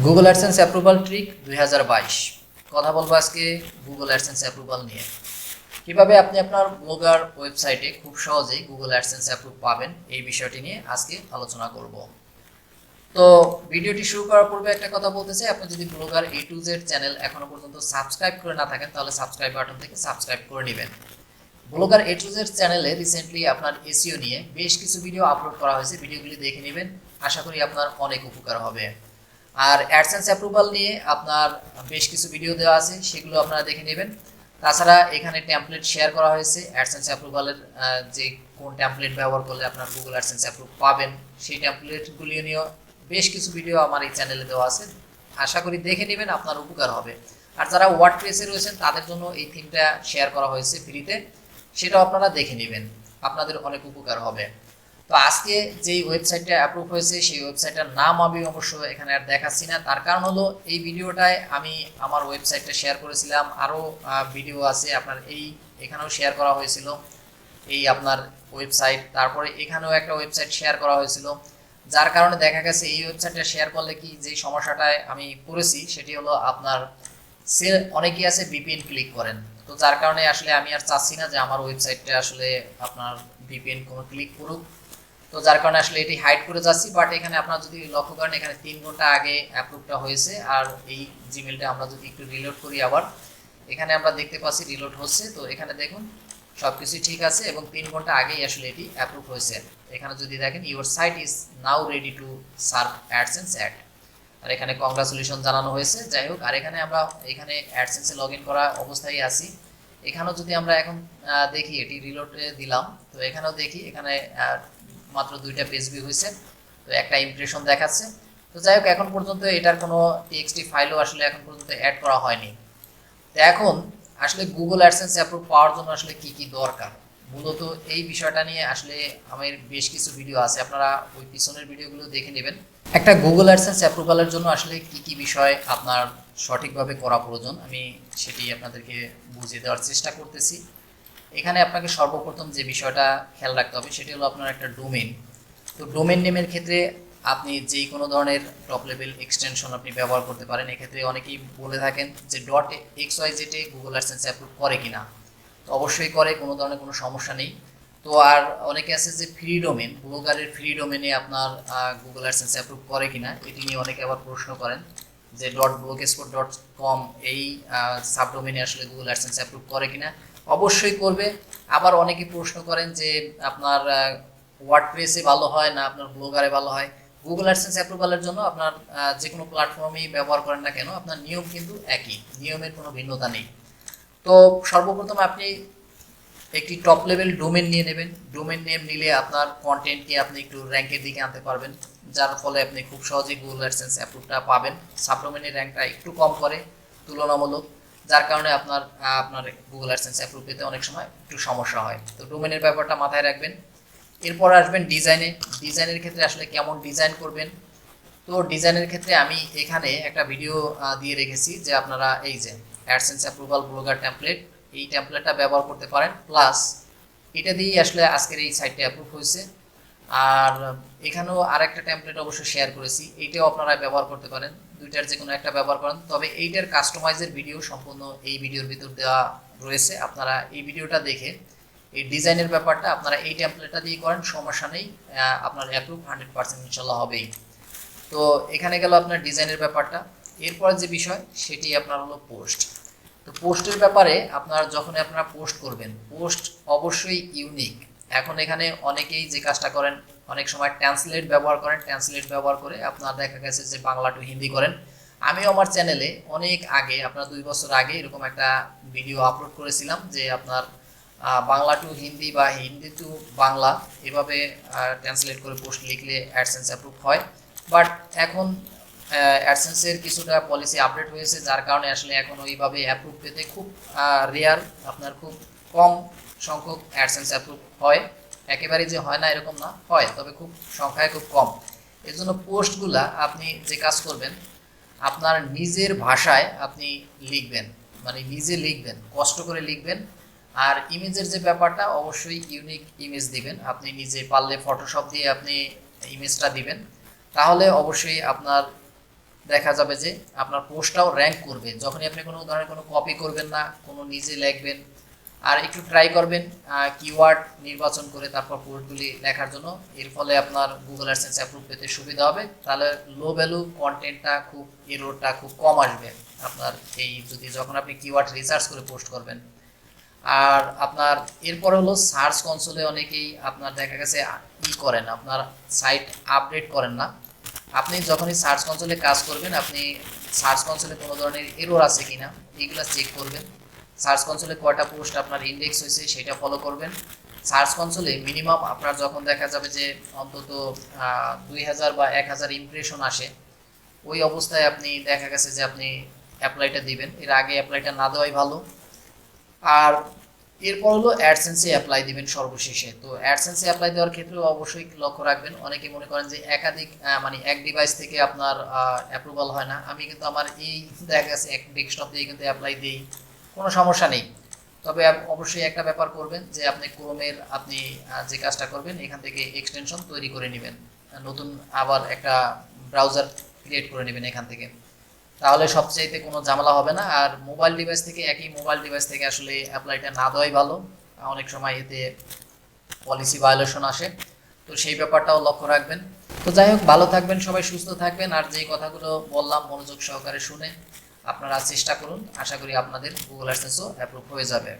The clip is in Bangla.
গুগল অ্যাডসেন্স অ্যাপ্রুভাল ট্রিক 2022 কথা বলবো আজকে গুগল অ্যাডসেন্স অ্যাপ্রুভাল নিয়ে। কিভাবে আপনি আপনার ব্লগার ওয়েবসাইটে খুব সহজেই গুগল অ্যাডসেন্স অ্যাপ্রুভ পাবেন এই বিষয়টি নিয়ে আজকে আলোচনা করব। তো ভিডিওটি শুরু করার পূর্বে একটা কথা বলতে চাই, আপনি যদি blogger A to Z channel এখনো পর্যন্ত সাবস্ক্রাইব করে না থাকেন তাহলে সাবস্ক্রাইব বাটন থেকে সাবস্ক্রাইব করে নেবেন। ব্লগার A to Z চ্যানেলে রিসেন্টলি আপনার এসইও নিয়ে বেশ কিছু ভিডিও আপলোড করা হয়েছে, ভিডিওগুলি দেখে নেবেন, আশা করি আপনার অনেক উপকার হবে। আর অ্যাডসেন্স অ্যাপ্রুভাল নিয়ে আপনার বেশ কিছু ভিডিও দেওয়া আছে, সেগুলো আপনারা দেখে নেবেন। তাছাড়া এখানে টেমপ্লেট শেয়ার করা হয়েছে অ্যাডসেন্স অ্যাপ্রুভালের, যে কোন টেমপ্লেট ব্যবহার করলে আপনার গুগল অ্যাডসেন্স অ্যাপ্রুভ পাবেন সেই টেমপ্লেটগুলি নিয়েও বেশ কিছু ভিডিও আমার এই চ্যানেলে দেওয়া আছে, আশা করি দেখে নেবেন, আপনার উপকার হবে। আর যারা ওয়ার্ডপ্রেসে রয়েছেন তাদের জন্য এই থিমটা শেয়ার করা হয়েছে ফ্রিতে, সেটাও আপনারা দেখে নেবেন, আপনাদের অনেক উপকার হবে। তো আজকে যেই ওয়েবসাইটটা অ্যাপ্রুভ হয়েছে সেই ওয়েবসাইটটার নাম আমি অবশ্য এখানে আর দেখাচ্ছি না, তার কারণ হলো এই ভিডিওটায় আমি আমার ওয়েবসাইটটা শেয়ার করেছিলাম, আরও ভিডিও আছে আপনার এখানেও শেয়ার করা হয়েছিল এই আপনার ওয়েবসাইট, তারপরে এখানেও একটা ওয়েবসাইট শেয়ার করা হয়েছিল, যার কারণে দেখা গেছে এই ওয়েবসাইটটা শেয়ার করলে কি যে সমস্যাটায় আমি পড়েছি সেটি হলো আপনার অনেকেই আছে ভিপিএন ক্লিক করেন, তো যার কারণে আসলে আমি আর চাচ্ছি না যে আমার ওয়েবসাইটটা আসলে আপনার ভিপিএন কোনো ক্লিক করুক, তো যার কারণে আসলে এটি হাইড করে যাচ্ছি। বাট এখানে আপনারা যদি লক্ষ্য করেন এখানে 3 ঘন্টা আগে অ্যাপ্রুভটা হয়েছে, আর এই জিমেলটা আমরা যদি একটু রিলোড করি আবার এখানে আমরা দেখতে পাচ্ছি রিলোড হচ্ছে, তো এখানে দেখুন সবকিছু ঠিক আছে এবং 3 ঘন্টা আগেই আসলে এটি অ্যাপ্রুভ হয়েছে। এখানে যদি দেখেন your site is now ready to serve AdSense ad, আর এখানে কংগ্রাচুলেশন জানানো হয়েছে। যাই হোক, আর এখানে আমরা এখানে অ্যাডসেন্সে লগ ইন করা অবস্থায় আছি। এখানেও যদি আমরা এখন দেখি এটি রিলোডে দিলাম, তো এখানেও দেখি এখানে মাত্র 2টা পেজ ভিউ হয়েছে, তো একটা ইমপ্রেশন দেখাচ্ছে। তো যাই হোক, এখন পর্যন্ত এটার কোনো টিএক্সটি ফাইলও আসলে এখন পর্যন্ত অ্যাড করা হয়নি। তো এখন আসলে গুগল অ্যাডসেন্স অ্যাপ্রুভ পাওয়ার জন্য আসলে কি কি দরকার, মূলত এই বিষয়টা নিয়ে আসলে আমার বেশ কিছু ভিডিও আছে, আপনারা ওই পিছনের ভিডিওগুলো দেখে নেবেন। একটা গুগল অ্যাডসেন্স অ্যাপ্রুভালের জন্য আসলে কি কি বিষয় আপনার সঠিকভাবে করা প্রয়োজন আমি সেটি আপনাদেরকে বুঝিয়ে দেওয়ার চেষ্টা করতেছি। এখানে আপনাকে সর্বপ্রথম যে বিষয়টা খেয়াল রাখতে হবে সেটি হলো আপনার একটা ডোমেইন। তো ডোমেইন নেমের ক্ষেত্রে আপনি যে কোনো ধরনের টপ লেভেল এক্সটেনশন আপনি ব্যবহার করতে পারেন। এক্ষেত্রে অনেকেই বলে থাকেন যে .xyz গুগল অ্যাডসেন্স অ্যাপ্রুভ করে কিনা, তো অবশ্যই করে, কোনো ধরনের কোনো সমস্যা নেই। তো আর অনেকে আছে যে ফ্রি ডোমেন, ব্লগারের ফ্রি ডোমেনে আপনার গুগল অ্যাডসেন্স অ্যাপ্রুভ করে কিনা, এটি নিয়ে অনেকে আবার প্রশ্ন করেন যে .blogspot.com এই সাবডোমেনে আসলে গুগল অ্যাডসেন্স অ্যাপ্রুভ করে কিনা। অবশ্যই করবে। আবার অনেকে প্রশ্ন করেন যে আপনার ওয়ার্ডপ্রেসে ভালো হয় না আপনার ব্লগারে ভালো হয়। গুগল অ্যাডসেন্স অ্যাপ্রুভালের জন্য আপনার যে কোনো প্ল্যাটফর্মেই ব্যবহার করেন না কেন, আপনার নিয়ম কিন্তু একই, নিয়মের কোনো ভিন্নতা নেই। তো সর্বপ্রথম আপনি একটি টপ লেভেল ডোমেন নিয়ে নেবেন। ডোমেন নেম নিলে আপনার কন্টেন্টকে আপনি একটু র্যাঙ্কের দিকে আনতে পারবেন, যার ফলে আপনি খুব সহজেই গুগল অ্যাডসেন্স অ্যাপ্রুভটা পাবেন। সাবডোমেনের র্যাঙ্কটা একটু কম করে তুলনামূলক, যার কারণে আপনার গুগল অ্যাডসেন্স অ্যাপ্রুভ পেতে অনেক সময় একটু সমস্যা হয়। তো ডোমেনের ব্যাপারটা মাথায় রাখবেন। এরপর আসবেন ডিজাইনে। ডিজাইনের ক্ষেত্রে আসলে কেমন ডিজাইন করবেন, তো ডিজাইনের ক্ষেত্রে আমি এখানে একটা ভিডিও দিয়ে রেখেছি যে আপনারা এই যে অ্যাডসেন্স অ্যাপ্রুভাল ব্লগার টেমপ্লেট, এই টেমপ্লেটটা ব্যবহার করতে পারেন। প্লাস এটা দিয়েই আসলে আজকের এই সাইটটা অ্যাপ্রুভ হয়েছে। আর এখানেও আরেকটা টেমপ্লেট অবশ্যই শেয়ার করেছি, এইটাও আপনারা ব্যবহার করতে পারেন, দুইটার যে কোনো একটা ব্যবহার করেন। তবে এইটার কাস্টমাইজের ভিডিও সম্পূর্ণ এই ভিডিওর ভিতর দেওয়া রয়েছে, আপনারা এই ভিডিওটা দেখে এই ডিজাইনের ব্যাপারটা আপনারা এই টেমপ্লেটটা দিয়ে করেন, সমস্যা নেই, আপনার অ্যাপ্রুভ 100% ইনশাল্লাহ হবেই। তো এখানে গেল আপনার ডিজাইনের ব্যাপারটা। এরপরে যে বিষয় সেটি আপনার হলো পোস্ট। তো পোস্টের ব্যাপারে আপনার যখন আপনারা পোস্ট করবেন, পোস্ট অবশ্যই ইউনিক। এখন এখানে অনেকেই যে কাজটা করেন, অনেক সময় ট্রান্সলেট ব্যবহার করেন, ট্রান্সলেট ব্যবহার করে আপনার দেখা গেছে যে বাংলা টু হিন্দি করেন। আমিও আমার চ্যানেলে অনেক আগে, আপনার 2 বছর আগে এরকম একটা ভিডিও আপলোড করেছিলাম যে আপনার বাংলা টু হিন্দি বা হিন্দি টু বাংলা এভাবে ট্রান্সলেট করে পোস্ট লিখলে অ্যাডসেন্স অ্যাপ্রুভ হয়। বাট এখন অ্যাডসেন্সের কিছুটা পলিসি আপডেট হয়েছে, যার কারণে আসলে এখন ওইভাবে অ্যাপ্রুভ পেতে খুব রেয়ার, আপনার খুব কম সংখ্যক অ্যাডসেন্স অ্যাপ্রুভ হয়। একেবারেই যে হয় না এরকম না, হয়, তবে খুব সংখ্যায় খুব কম। এর জন্য পোস্টগুলা আপনি যে কাজ করবেন, আপনার নিজের ভাষায় আপনি লিখবেন, মানে নিজে লিখবেন, কষ্ট করে লিখবেন। আর ইমেজের যে ব্যাপারটা, অবশ্যই ইউনিক ইমেজ দিবেন। আপনি নিজে পারলে ফটোশপ দিয়ে আপনি ইমেজটা দিবেন, তাহলে অবশ্যই আপনার দেখা যাবে যে আপনার পোস্টটাও র্যাঙ্ক করবে। যখনই আপনি কোনো ধরনের কোনো কপি করবেন না, কোনো নিজে লিখবেন, আর একটু ট্রাই করবেন কিওয়ার্ড নির্বাচন করে তারপর পোস্টগুলি লেখার জন্য। এর ফলে আপনার গুগল অ্যাডসেন্স অ্যাপ্রুভ পেতে সুবিধা হবে। তাহলে লো ভ্যালু কন্টেন্টটা খুব, এররটা খুব কম আসবে আপনার এই যদি যখন আপনি কিওয়ার্ড রিসার্চ করে পোস্ট করবেন। আর আপনার এরপরে হলো সার্চ কনসোলে অনেকেই আপনার দেখা গেছে করেন, আপনার সাইট আপডেট করেন না। আপনি যখনই সার্চ কনসোলে কাজ করবেন, আপনি সার্চ কনসোলে কোনো ধরনের এরর আছে কিনা এইগুলো চেক করবেন। সার্চ কনসোলে কয়টা পোস্ট আপনার ইন্ডেক্স হয়েছে সেটা ফলো করবেন। সার্চ কনসোলে মিনিমাম আপনার যখন দেখা যাবে যে অন্তত 2000 বা 1000 ইমপ্রেশন আসে, ওই অবস্থায় আপনি দেখা গেছে যে আপনি অ্যাপ্লাইটা দিবেন। এর আগে অ্যাপ্লাইটা না দেওয়াই ভালো। আর এরপর হলো অ্যাডসেন্সে অ্যাপ্লাই দিবেন সর্বশেষে। তো অ্যাডসেন্সে অ্যাপ্লাই দেওয়ার ক্ষেত্রে অবশ্যই লক্ষ্য রাখবেন, অনেকে মনে করেন যে একাধিক মানে এক ডিভাইস থেকে আপনার অ্যাপ্রুভাল হয় না। আমি কিন্তু আমার এই দেখা গেছে এক ডেস্কটপ দিয়ে কিন্তু অ্যাপ্লাই দিই, কোনো সমস্যা নেই। তবে অবশ্যই একটা ব্যাপার করবেন যে আপনি ক্রোমের আপনি যে কাজটা করবেন এখান থেকে এক্সটেনশন তৈরি করে নেবেন, নতুন আবার একটা ব্রাউজার ক্রিয়েট করে নেবেন এখান থেকে, তাহলে সবচাইতে কোনো ঝামেলা হবে না। আর মোবাইল ডিভাইস থেকে, একই মোবাইল ডিভাইস থেকে আসলে অ্যাপ্লাইটা না দেওয়াই ভালো, অনেক সময় এতে পলিসি ভায়োলেশন আসে। তো সেই ব্যাপারটাও লক্ষ্য রাখবেন। তো যাই হোক, ভালো থাকবেন সবাই, সুস্থ থাকবেন। আর যেই কথাগুলো বললাম মনোযোগ সহকারে শুনে আপনারা চেষ্টা করুন, আশা করি আপনাদের গুগল অ্যাডসেন্সও অ্যাপ্রুভ হয়ে যাবে।